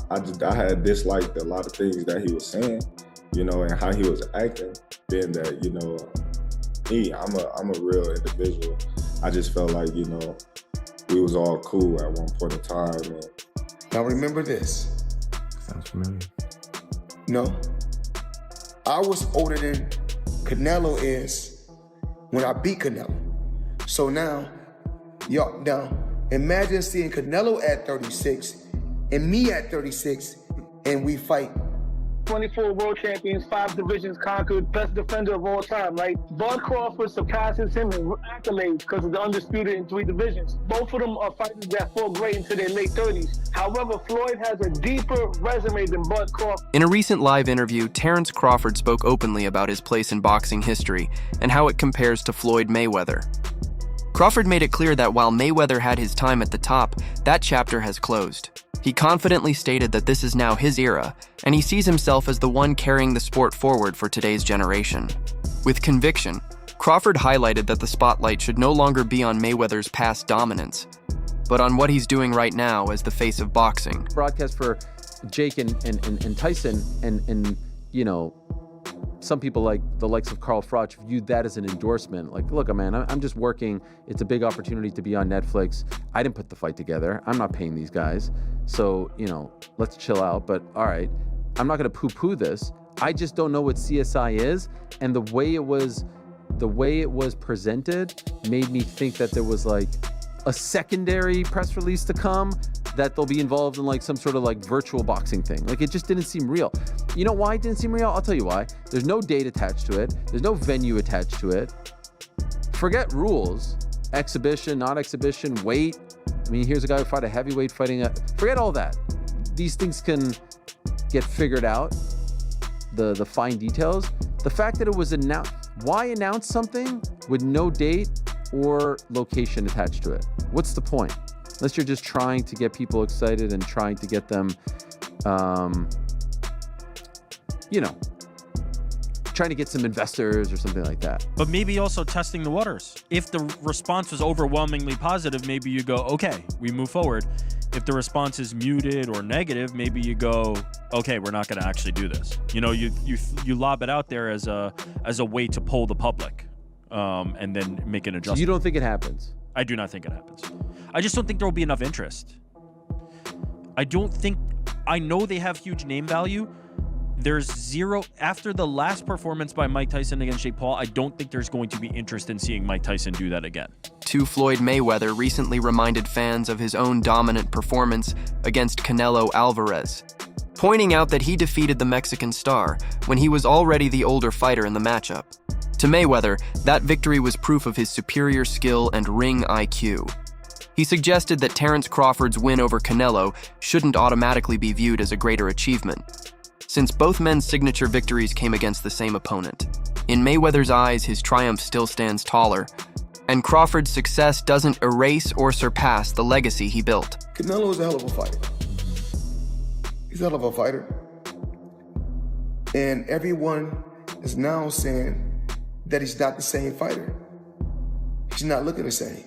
I had disliked a lot of things that he was saying, and how he was acting. Being that, I'm a real individual. I just felt like, we was all cool at one point in time. And now remember this. Sounds familiar. No. I was older than Canelo is when I beat Canelo. So now, imagine seeing Canelo at 36 and me at 36 and we fight. 24 world champions, 5 divisions conquered, best defender of all time, right? Bud Crawford surpasses him in accolades because of the undisputed in 3 divisions. Both of them are fighters that fought great into their late 30s. However, Floyd has a deeper resume than Bud Crawford. In a recent live interview, Terence Crawford spoke openly about his place in boxing history and how it compares to Floyd Mayweather. Crawford made it clear that while Mayweather had his time at the top, that chapter has closed. He confidently stated that this is now his era, and he sees himself as the one carrying the sport forward for today's generation. With conviction, Crawford highlighted that the spotlight should no longer be on Mayweather's past dominance, but on what he's doing right now as the face of boxing. Broadcast for Jake and Tyson, and some people like the likes of Carl Froch viewed that as an endorsement. Like, look, man, I'm just working. It's a big opportunity to be on Netflix. I didn't put the fight together. I'm not paying these guys. So, let's chill out. But all right, I'm not going to poo-poo this. I just don't know what CSI is. And the way it was presented made me think that there was like a secondary press release to come, that they'll be involved in like some sort of like virtual boxing thing. Like, it just didn't seem real. You know why it didn't seem real? I'll tell you why. There's no date attached to it. There's no venue attached to it. Forget rules. Exhibition, not exhibition, weight. I mean, here's a guy who fought a heavyweight forget all that. These things can get figured out, the fine details. The fact that it was announced, why announce something with no date or location attached to it? What's the point? Unless you're just trying to get people excited and trying to get them, trying to get some investors or something like that. But maybe also testing the waters. If the response was overwhelmingly positive, maybe you go, okay, we move forward. If the response is muted or negative, maybe you go, okay, we're not going to actually do this. You lob it out there as a way to poll the public, and then make an adjustment. So you don't think it happens? I do not think it happens. I just don't think there will be enough interest. I know they have huge name value. There's zero, after the last performance by Mike Tyson against Jake Paul, I don't think there's going to be interest in seeing Mike Tyson do that again. Floyd Mayweather recently reminded fans of his own dominant performance against Canelo Alvarez, pointing out that he defeated the Mexican star when he was already the older fighter in the matchup. To Mayweather, that victory was proof of his superior skill and ring IQ. He suggested that Terence Crawford's win over Canelo shouldn't automatically be viewed as a greater achievement, since both men's signature victories came against the same opponent. In Mayweather's eyes, his triumph still stands taller, and Crawford's success doesn't erase or surpass the legacy he built. Canelo is a hell of a fighter. He's a hell of a fighter. And everyone is now saying that he's not the same fighter. He's not looking the same.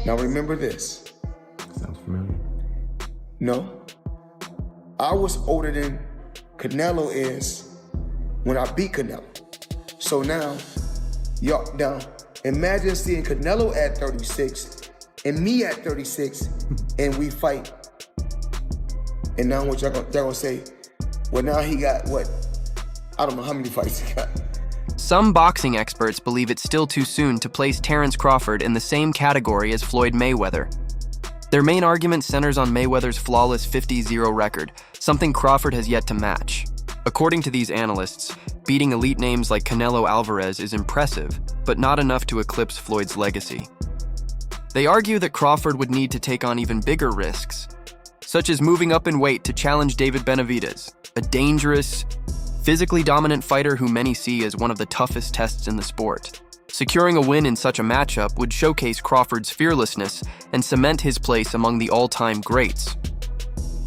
Now remember this. Sounds familiar. No. I was older than Canelo is when I beat Canelo. So now, imagine seeing Canelo at 36 and me at 36 and we fight. And now what y'all gonna say? Well, now he got what? I don't know how many fights he got. Some boxing experts believe it's still too soon to place Terence Crawford in the same category as Floyd Mayweather. Their main argument centers on Mayweather's flawless 50-0 record, something Crawford has yet to match. According to these analysts, beating elite names like Canelo Alvarez is impressive, but not enough to eclipse Floyd's legacy. They argue that Crawford would need to take on even bigger risks, such as moving up in weight to challenge David Benavidez, a dangerous, physically dominant fighter who many see as one of the toughest tests in the sport. Securing a win in such a matchup would showcase Crawford's fearlessness and cement his place among the all-time greats.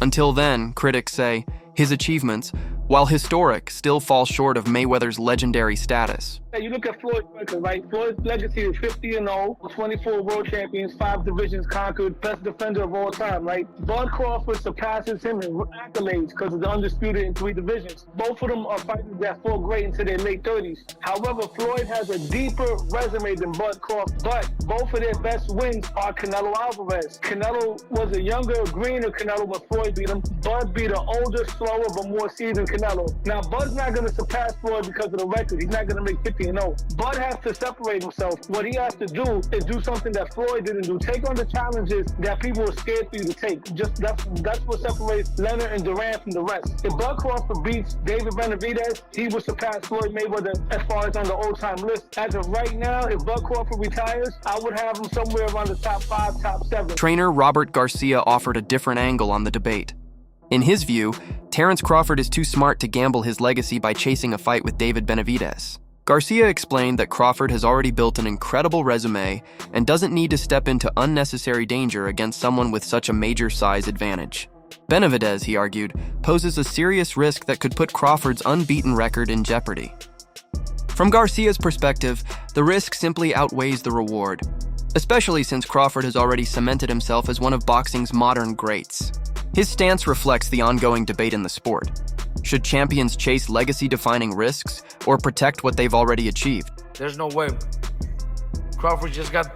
Until then, critics say, his achievements, while historic still falls short of Mayweather's legendary status. You look at Floyd's record, right? Floyd's legacy is 50-0, 24 world champions, 5 divisions conquered, best defender of all time, right? Bud Crawford surpasses him in accolades because of the undisputed in 3 divisions. Both of them are fighters that fought great into their late 30s. However, Floyd has a deeper resume than Bud Crawford, but both of their best wins are Canelo Alvarez. Canelo was a younger, greener Canelo when Floyd beat him. Bud beat an older, slower, but more seasoned Canelo. Now, Bud's not going to surpass Floyd because of the record. He's not going to make 50. Bud has to separate himself. What he has to do is do something that Floyd didn't do. Take on the challenges that people were scared for you to take. Just that's what separates Leonard and Durant from the rest. If Bud Crawford beats David Benavidez, he will surpass Floyd Mayweather as far as on the all-time list. As of right now, if Bud Crawford retires, I would have him somewhere around the top 5, top 7. Trainer Robert Garcia offered a different angle on the debate. In his view, Terence Crawford is too smart to gamble his legacy by chasing a fight with David Benavidez. Garcia explained that Crawford has already built an incredible resume and doesn't need to step into unnecessary danger against someone with such a major size advantage. Benavidez, he argued, poses a serious risk that could put Crawford's unbeaten record in jeopardy. From Garcia's perspective, the risk simply outweighs the reward, especially since Crawford has already cemented himself as one of boxing's modern greats. His stance reflects the ongoing debate in the sport. Should champions chase legacy-defining risks or protect what they've already achieved? There's no way. Crawford just got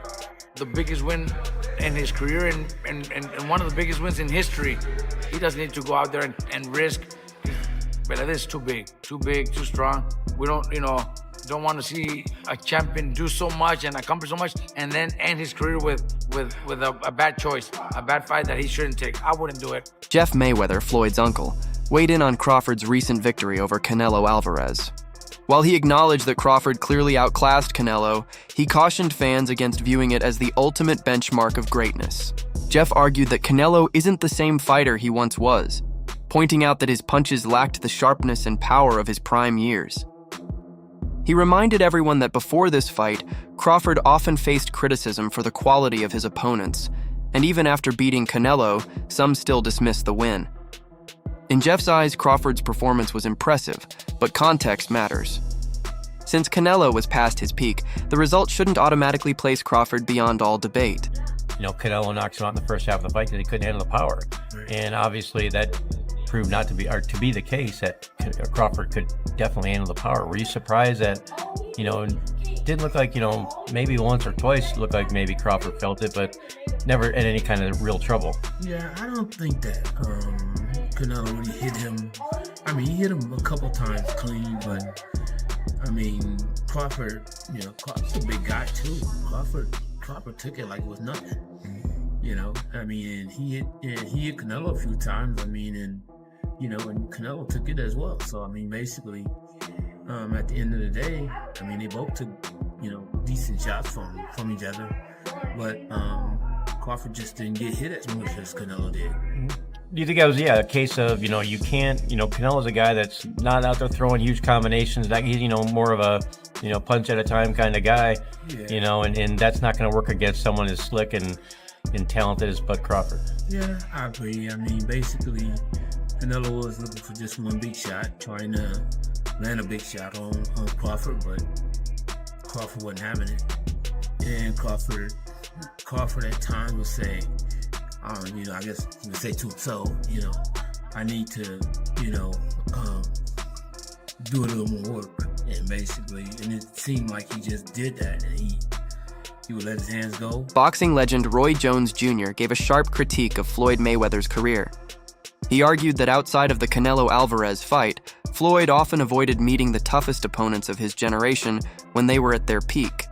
the biggest win in his career and one of the biggest wins in history. He doesn't need to go out there and risk. But that is too big, too strong. We don't want to see a champion do so much and accomplish so much and then end his career with a bad choice, a bad fight that he shouldn't take. I wouldn't do it. Jeff Mayweather, Floyd's uncle, weighed in on Crawford's recent victory over Canelo Alvarez. While he acknowledged that Crawford clearly outclassed Canelo, he cautioned fans against viewing it as the ultimate benchmark of greatness. Jeff argued that Canelo isn't the same fighter he once was, pointing out that his punches lacked the sharpness and power of his prime years. He reminded everyone that before this fight, Crawford often faced criticism for the quality of his opponents, and even after beating Canelo, some still dismissed the win. In Jeff's eyes, Crawford's performance was impressive, but context matters. Since Canelo was past his peak, the result shouldn't automatically place Crawford beyond all debate. Canelo knocks him out in the first half of the fight because he couldn't handle the power. And obviously that proved not to be, or to be the case, that Crawford could definitely handle the power. Were you surprised that, it didn't look like, maybe once or twice looked like maybe Crawford felt it, but never in any kind of real trouble? Yeah, I don't think that Canelo really hit him. He hit him a couple times clean, but Crawford, Crawford's a big guy too. Crawford took it like it was nothing. And he hit Canelo a few times. And Canelo took it as well. So basically, at the end of the day, they both took decent shots from each other, but Crawford just didn't get hit as much as Canelo did. Do you think that was a case of you can't Canelo's a guy that's not out there throwing huge combinations, that he's more of a punch at a time kind of guy, and that's not going to work against someone as slick and talented as Bud Crawford? Yeah, I agree. Basically, Canelo was looking for just one big shot, trying to land a big shot on Crawford, but Crawford wasn't having it. And Crawford at times would say, I guess he would say to himself, I need to, do a little more work. And it seemed like he just did that, and he would let his hands go. Boxing legend Roy Jones Jr. gave a sharp critique of Floyd Mayweather's career. He argued that outside of the Canelo Alvarez fight, Floyd often avoided meeting the toughest opponents of his generation when they were at their peak.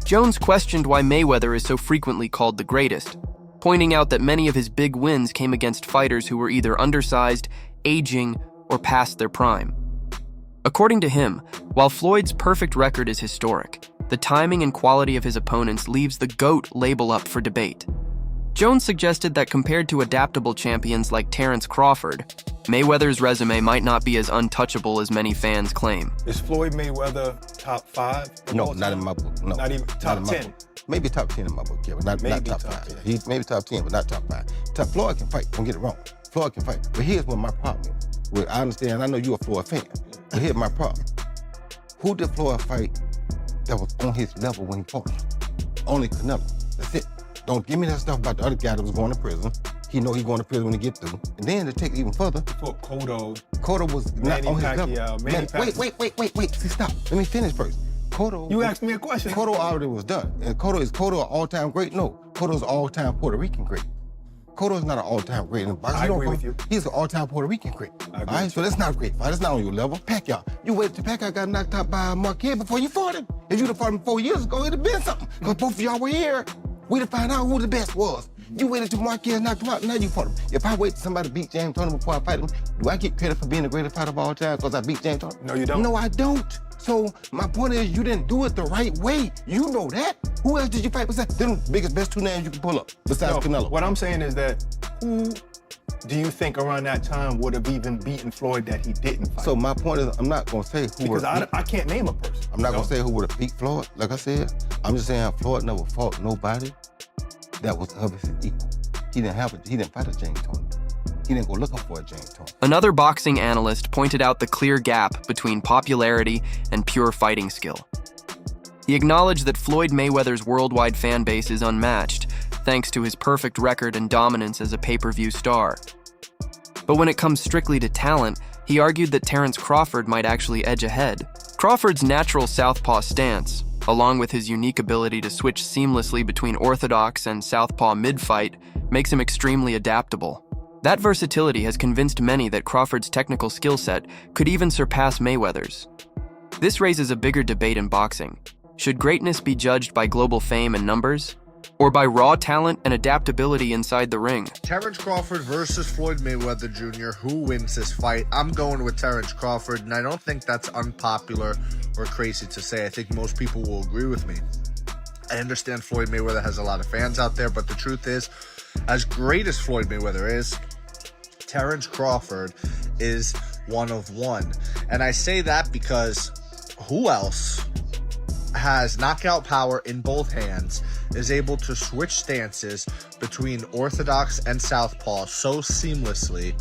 Jones questioned why Mayweather is so frequently called the greatest, pointing out that many of his big wins came against fighters who were either undersized, aging, or past their prime. According to him, while Floyd's perfect record is historic, the timing and quality of his opponents leaves the GOAT label up for debate. Jones suggested that compared to adaptable champions like Terence Crawford, Mayweather's resume might not be as untouchable as many fans claim. Is Floyd Mayweather top 5? No, not in my book. No, not even top 10. Maybe top 10 in my book, yeah, but not top 5. He's maybe top 10, but not top 5. Floyd can fight, don't get it wrong. Floyd can fight. But here's what my problem is. Well, I understand. I know you're a Floyd fan. But here's my problem. Who did Floyd fight that was on his level when he fought him? Only Canelo. That's it. Don't give me that stuff about the other guy that was going to prison. He know he's going to prison when he get through. And then to take it even further. For Cotto was not on his level. Wait. See, stop. Let me finish first. Cotto. You asked me a question. Cotto already was done. And Cotto is an all-time great? No. Cotto's an all-time Puerto Rican great. Cotto's not an all-time great in the boxing. I agree with you. He's an all-time Puerto Rican great. I agree. All right, so that's not a great fight. That's not on your level. Pacquiao. You waited till Pacquiao got knocked out by Marquez before you fought him. If you'd have fought him 4 years ago, it'd have been something. Because both of y'all were here. We'd have found out who the best was. You waited till Marquez knocked him out, now you fought him. If I wait till somebody beat James Toney before I fight him, do I get credit for being the greatest fighter of all time because I beat James Toney? No, you don't. No, I don't. So my point is, you didn't do it the right way. You know that. Who else did you fight besides them best two names you can pull up besides Canelo? What I'm saying is that who do you think around that time would have even beaten Floyd that he didn't fight? So my point is, I'm not gonna say who because I can't name a person. I'm not gonna say who would have beat Floyd. Like I said, I'm just saying Floyd never fought nobody that was of his equal. He didn't fight a James Toney. He didn't go looking for a James Toney. Another boxing analyst pointed out the clear gap between popularity and pure fighting skill. He acknowledged that Floyd Mayweather's worldwide fan base is unmatched, thanks to his perfect record and dominance as a pay-per-view star. But when it comes strictly to talent, he argued that Terence Crawford might actually edge ahead. Crawford's natural southpaw stance, along with his unique ability to switch seamlessly between orthodox and southpaw mid-fight, makes him extremely adaptable. That versatility has convinced many that Crawford's technical skill set could even surpass Mayweather's. This raises a bigger debate in boxing. Should greatness be judged by global fame and numbers, or by raw talent and adaptability inside the ring? Terence Crawford versus Floyd Mayweather Jr. Who wins this fight? I'm going with Terence Crawford, and I don't think that's unpopular or crazy to say. I think most people will agree with me. I understand Floyd Mayweather has a lot of fans out there, but the truth is, as great as Floyd Mayweather is, Terence Crawford is one of one. And I say that because who else has knockout power in both hands, is able to switch stances between orthodox and southpaw so seamlessly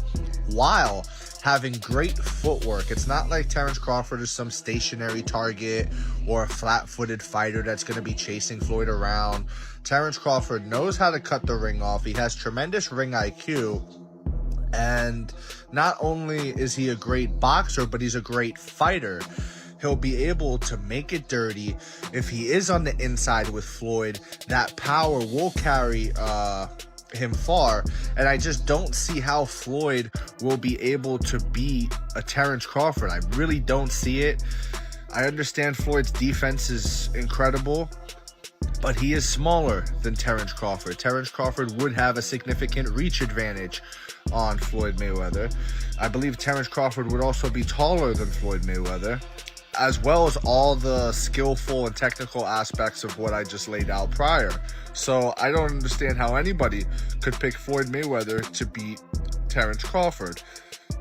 while having great footwork? It's not like Terence Crawford is some stationary target or a flat-footed fighter that's going to be chasing Floyd around. Terence Crawford knows how to cut the ring off. He has tremendous ring IQ. And not only is he a great boxer, but he's a great fighter. He'll be able to make it dirty. If he is on the inside with Floyd, that power will carry him far. And I just don't see how Floyd will be able to beat a Terence Crawford. I really don't see it. I understand Floyd's defense is incredible, but he is smaller than Terence Crawford. Terence Crawford would have a significant reach advantage on Floyd Mayweather. I believe Terence Crawford would also be taller than Floyd Mayweather, as well as all the skillful and technical aspects of what I just laid out prior. So I don't understand how anybody could pick Floyd Mayweather to beat Terence Crawford.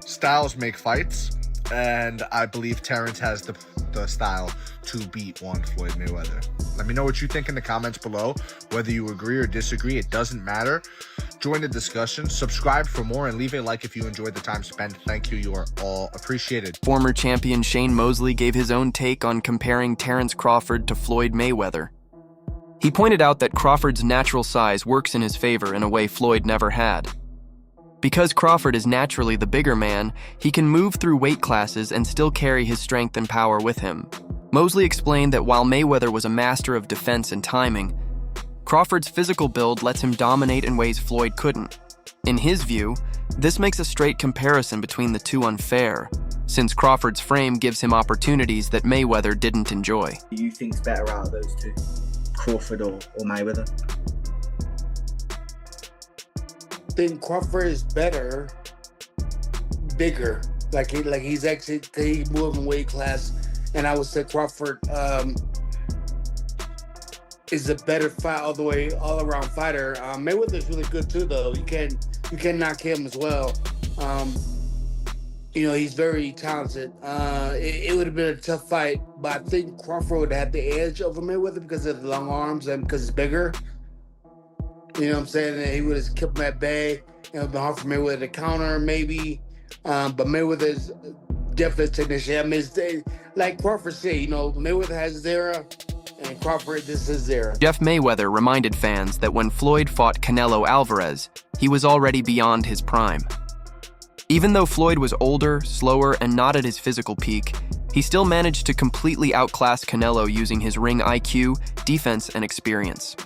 Styles make fights, and I believe Terence has the style to beat one Floyd Mayweather. Let me know what you think in the comments below. Whether you agree or disagree, it doesn't matter. Join the discussion, subscribe for more, and leave a like if you enjoyed the time spent. Thank you. You are all appreciated. Former champion Shane Mosley gave his own take on comparing Terence Crawford to Floyd Mayweather. He pointed out that Crawford's natural size works in his favor in a way Floyd never had. Because Crawford is naturally the bigger man, he can move through weight classes and still carry his strength and power with him. Mosley explained that while Mayweather was a master of defense and timing, Crawford's physical build lets him dominate in ways Floyd couldn't. In his view, this makes a straight comparison between the two unfair, since Crawford's frame gives him opportunities that Mayweather didn't enjoy. Who do you think's better out of those two, Crawford or Mayweather? I think Crawford is better, bigger. Like he's actually he's moving weight class, and I would say Crawford is a better fight all around fighter. Mayweather's really good too, though. You can knock him as well. He's very talented. It would have been a tough fight, but I think Crawford would have the edge over Mayweather because of the long arms and because he's bigger. You know what I'm saying? And he would have kept him at bay. It would have been hard for Mayweather to counter, maybe. But Mayweather's definitely a technician. I mean, like Crawford said, you know, Mayweather has his era, and Crawford, this is his era. Jeff Mayweather reminded fans that when Floyd fought Canelo Alvarez, he was already beyond his prime. Even though Floyd was older, slower, and not at his physical peak, he still managed to completely outclass Canelo using his ring IQ, defense, and experience.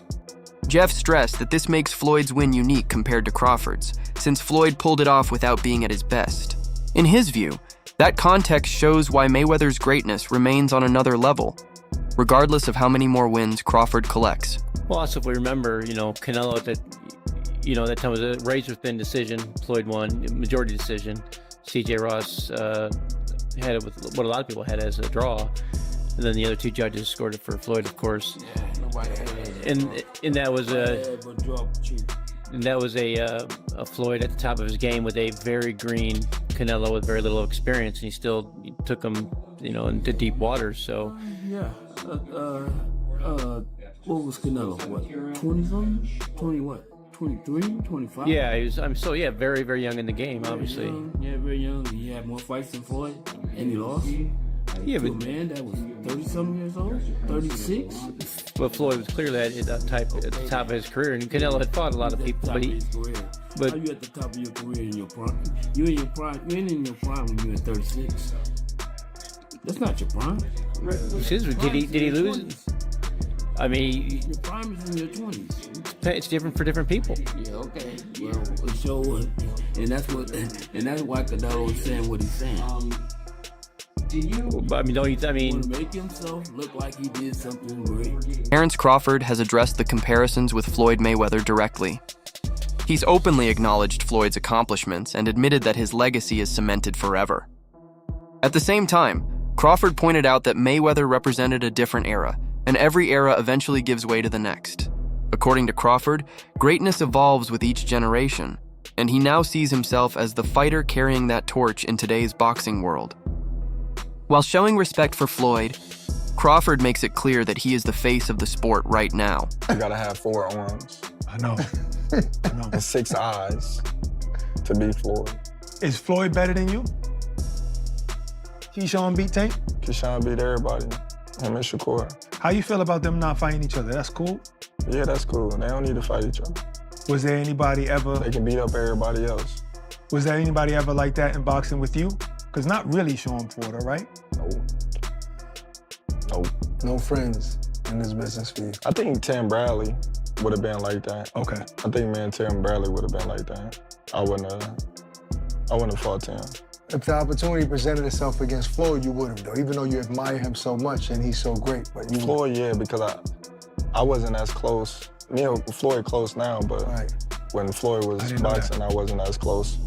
Jeff stressed that this makes Floyd's win unique compared to Crawford's, since Floyd pulled it off without being at his best. In his view, that context shows why Mayweather's greatness remains on another level, regardless of how many more wins Crawford collects. Well, also if we remember, you know, Canelo that time was a razor-thin decision. Floyd won, majority decision. C.J. Ross had it with what a lot of people had as a draw. And then the other two judges scored it for Floyd, of course. Yeah, nobody had it. And that was a Floyd at the top of his game with a very green Canelo with very little experience, and he still took him, you know, into deep waters. So Yeah. What was Canelo? What, 20-something? 20 what? 23, 25? yeah, he was. Very, very young in the game, obviously. Yeah, very young. He had more fights than Floyd, and he lost. Yeah, To a but man that was 30-something years old, 36. but Floyd was clearly at the top of his career, and Canelo had fought a lot of people, but How you at the top of your career in your prime? You in your prime. You ain't in your prime when you're at 36. That's not your prime. did he lose? I mean, Your prime is in your 20s. it's different for different people. Yeah, okay. Well, so, and that's why Canelo is saying what he's saying. I mean, Want to make himself look like he did something great. Terence Crawford has addressed the comparisons with Floyd Mayweather directly. He's openly acknowledged Floyd's accomplishments and admitted that his legacy is cemented forever. At the same time, Crawford pointed out that Mayweather represented a different era, and every era eventually gives way to the next. According to Crawford, greatness evolves with each generation, and he now sees himself as the fighter carrying that torch in today's boxing world. While showing respect for Floyd, Crawford makes it clear that he is the face of the sport right now. You gotta have 4 arms. I know. And 6 eyes to beat Floyd. Is Floyd better than you? Keyshawn beat Tank? Keyshawn beat everybody. Him and Shakur. How you feel about them not fighting each other? That's cool? Yeah, that's cool. They don't need to fight each other. Was there anybody ever... They can beat up everybody else. Was there anybody ever like that in boxing with you? Because not really Sean Porter, right? No. No friends in this business for you. I think Tim Bradley would have been like that. Okay. I think me and Tim Bradley would have been like that. I wouldn't have fought Tim. If the opportunity presented itself against Floyd, you would have, though, even though you admire him so much and he's so great. But you Floyd, yeah, because I wasn't as close. Me and Floyd close now, but when Floyd was boxing, I wasn't as close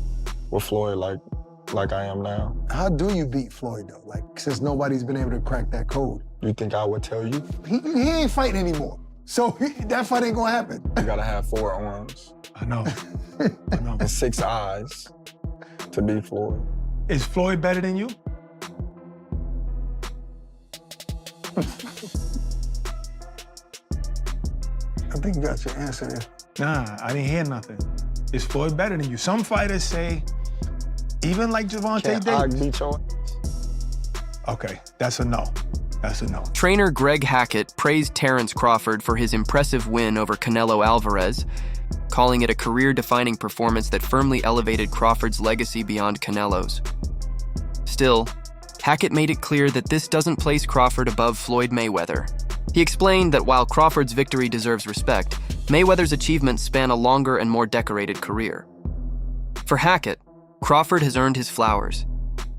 with Floyd like I am now. How do you beat Floyd, though? Like, since nobody's been able to crack that code. You think I would tell you? He ain't fighting anymore. So that fight ain't gonna happen. You gotta have 4 arms. I know. And 6 eyes to beat Floyd. Is Floyd better than you? I think you got your answer there. Nah, I didn't hear nothing. Is Floyd better than you? Some fighters say, even like Gervonta Davis. Beat your... Okay, that's a no. That's a no. Trainer Greg Hackett praised Terence Crawford for his impressive win over Canelo Alvarez, calling it a career-defining performance that firmly elevated Crawford's legacy beyond Canelo's. Still, Hackett made it clear that this doesn't place Crawford above Floyd Mayweather. He explained that while Crawford's victory deserves respect, Mayweather's achievements span a longer and more decorated career. For Hackett, Crawford has earned his flowers.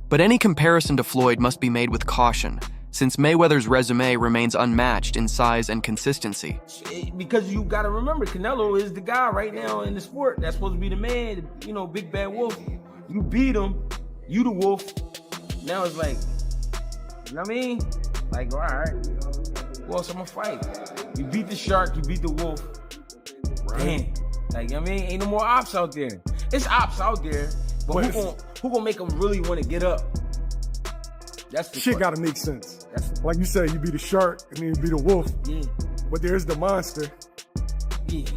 But any comparison to Floyd must be made with caution, since Mayweather's resume remains unmatched in size and consistency. Because you gotta remember, Canelo is the guy right now in the sport. That's supposed to be the man, you know, big bad wolf. You beat him, you the wolf. Now it's like, you know what I mean? Like, all right, who else I'm gonna fight? You beat the shark, you beat the wolf. Damn, like, you know what I mean? Ain't no more ops out there. It's ops out there, but who gonna make them really want to get up? That's the shit question. gotta make sense. Like you said, you be the shark and then you be the wolf. Yeah. But there's the monster.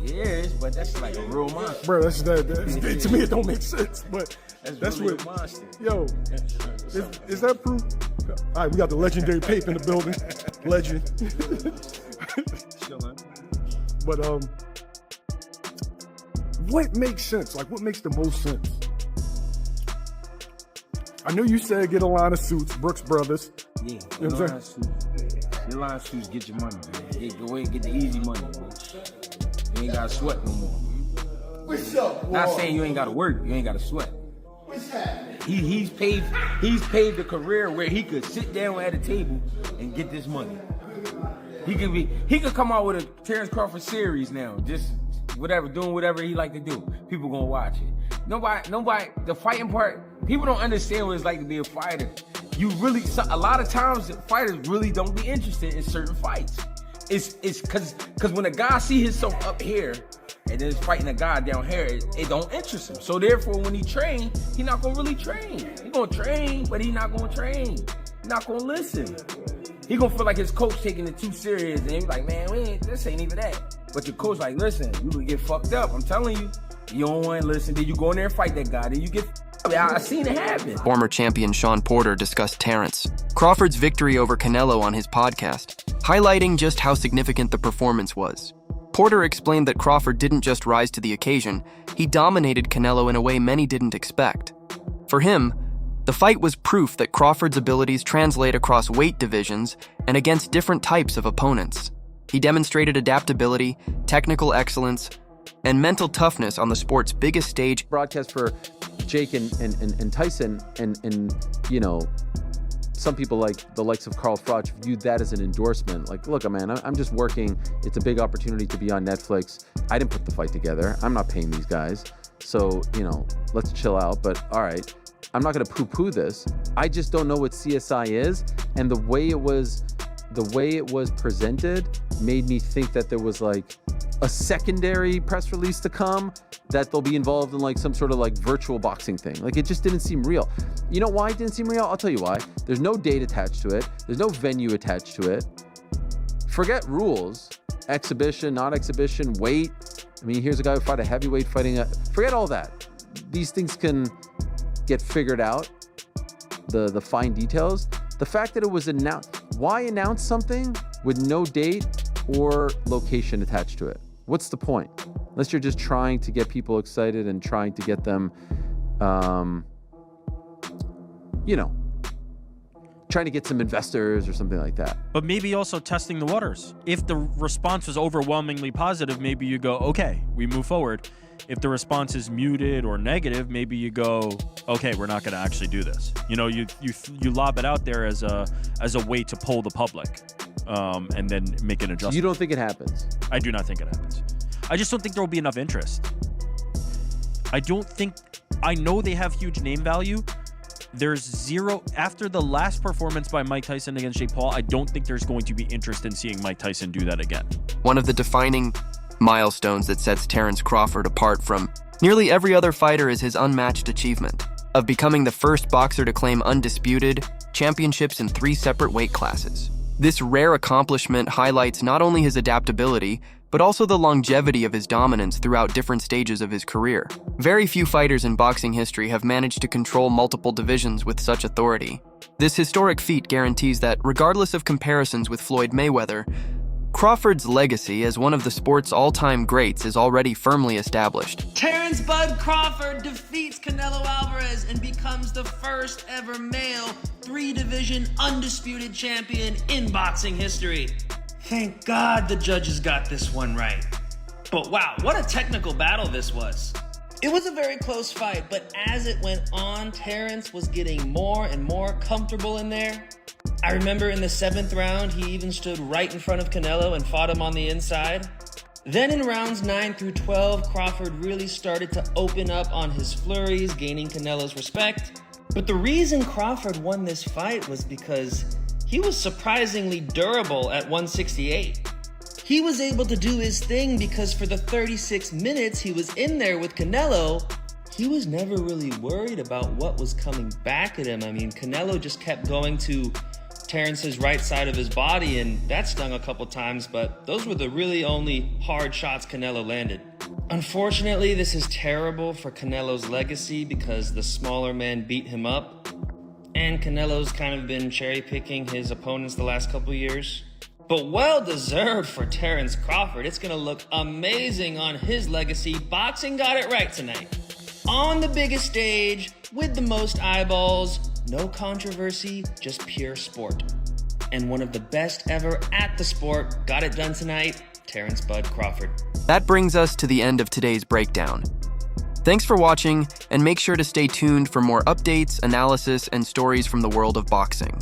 Yeah, but that's like a real monster. Bro, that's to me it don't make sense. But that's really what. a monster. Yo, is that proof? All right, we got the legendary Pape in the building. Legend. But what makes sense? Like, what makes the most sense? I know you said get a line of suits, Brooks Brothers. Yeah, you know what I'm saying? Your line of suits get your money, man. Go ahead and get the easy money, bitch. You ain't gotta sweat no more. What's up, Not saying you ain't gotta work, you ain't gotta sweat. What's happening? He's paved the career where he could sit down at a table and get this money. He could come out with a Terence Crawford series now, just doing whatever he like to do. People gonna watch it. Nobody, the fighting part, people don't understand what it's like to be a fighter. A lot of times fighters really don't be interested in certain fights. It's cause when a guy see himself up here and then fighting a guy down here, it don't interest him. So therefore, when he train, he not gonna really train. He gonna train, but he not gonna train. He not gonna listen. He gonna feel like his coach taking it too serious, and he's like, man, this ain't even that. But your coach like, listen, you gonna get fucked up. I'm telling you, you don't want to listen. Then you go in there and fight that guy. Then you get. I seen it happen. Former champion Sean Porter discussed Terence Crawford's victory over Canelo on his podcast, highlighting just how significant the performance was. Porter explained that Crawford didn't just rise to the occasion, he dominated Canelo in a way many didn't expect. For him, the fight was proof that Crawford's abilities translate across weight divisions and against different types of opponents. He demonstrated adaptability, technical excellence, and mental toughness on the sport's biggest stage. Broadcast for Jake and Tyson, and you know, some people like the likes of Carl Froch viewed that as an endorsement. Like, look, man, I'm just working. It's a big opportunity to be on Netflix. I didn't put the fight together. I'm not paying these guys. So, you know, let's chill out. But all right, I'm not going to poo-poo this. I just don't know what CSI is. And the way it was presented made me think that there was like a secondary press release to come, that they'll be involved in like some sort of like virtual boxing thing. Like, it just didn't seem real. You know why it didn't seem real? I'll tell you why. There's no date attached to it. There's no venue attached to it. Forget rules, exhibition, not exhibition, weight. I mean, here's a guy who fought a heavyweight fighting forget all that. These things can get figured out, the fine details. The fact that it was announced, why announce something with no date or location attached to it? What's the point? Unless you're just trying to get people excited and trying to get them, trying to get some investors or something like that. But maybe also testing the waters. If the response was overwhelmingly positive, maybe you go, okay, we move forward. If the response is muted or negative, maybe you go, okay, we're not going to actually do this. You know, you lob it out there as a way to poll the public, and then make an adjustment. You don't think it happens? I do not think it happens. I just don't think there will be enough interest. I know they have huge name value. There's zero, after the last performance by Mike Tyson against Jake Paul, I don't think there's going to be interest in seeing Mike Tyson do that again. One of the defining milestones that sets Terence Crawford apart from nearly every other fighter is his unmatched achievement of becoming the first boxer to claim undisputed championships in 3 separate weight classes. This rare accomplishment highlights not only his adaptability, but also the longevity of his dominance throughout different stages of his career. Very few fighters in boxing history have managed to control multiple divisions with such authority. This historic feat guarantees that, regardless of comparisons with Floyd Mayweather, Crawford's legacy as one of the sport's all-time greats is already firmly established. Terence Bud Crawford defeats Canelo Alvarez and becomes the first ever male 3-division undisputed champion in boxing history. Thank God the judges got this one right. But wow, what a technical battle this was. It was a very close fight, but as it went on, Terence was getting more and more comfortable in there. I remember in the 7th round, he even stood right in front of Canelo and fought him on the inside. Then in rounds 9 through 12, Crawford really started to open up on his flurries, gaining Canelo's respect. But the reason Crawford won this fight was because he was surprisingly durable at 168. He was able to do his thing because for the 36 minutes he was in there with Canelo, he was never really worried about what was coming back at him. I mean, Canelo just kept going to Terrence's right side of his body, and that stung a couple times, but those were the really only hard shots Canelo landed. Unfortunately, this is terrible for Canelo's legacy because the smaller man beat him up, and Canelo's kind of been cherry-picking his opponents the last couple years. But well-deserved for Terence Crawford. It's gonna look amazing on his legacy. Boxing got it right tonight. On the biggest stage, with the most eyeballs, no controversy, just pure sport. And one of the best ever at the sport got it done tonight, Terence Bud Crawford. That brings us to the end of today's breakdown. Thanks for watching, and make sure to stay tuned for more updates, analysis, and stories from the world of boxing.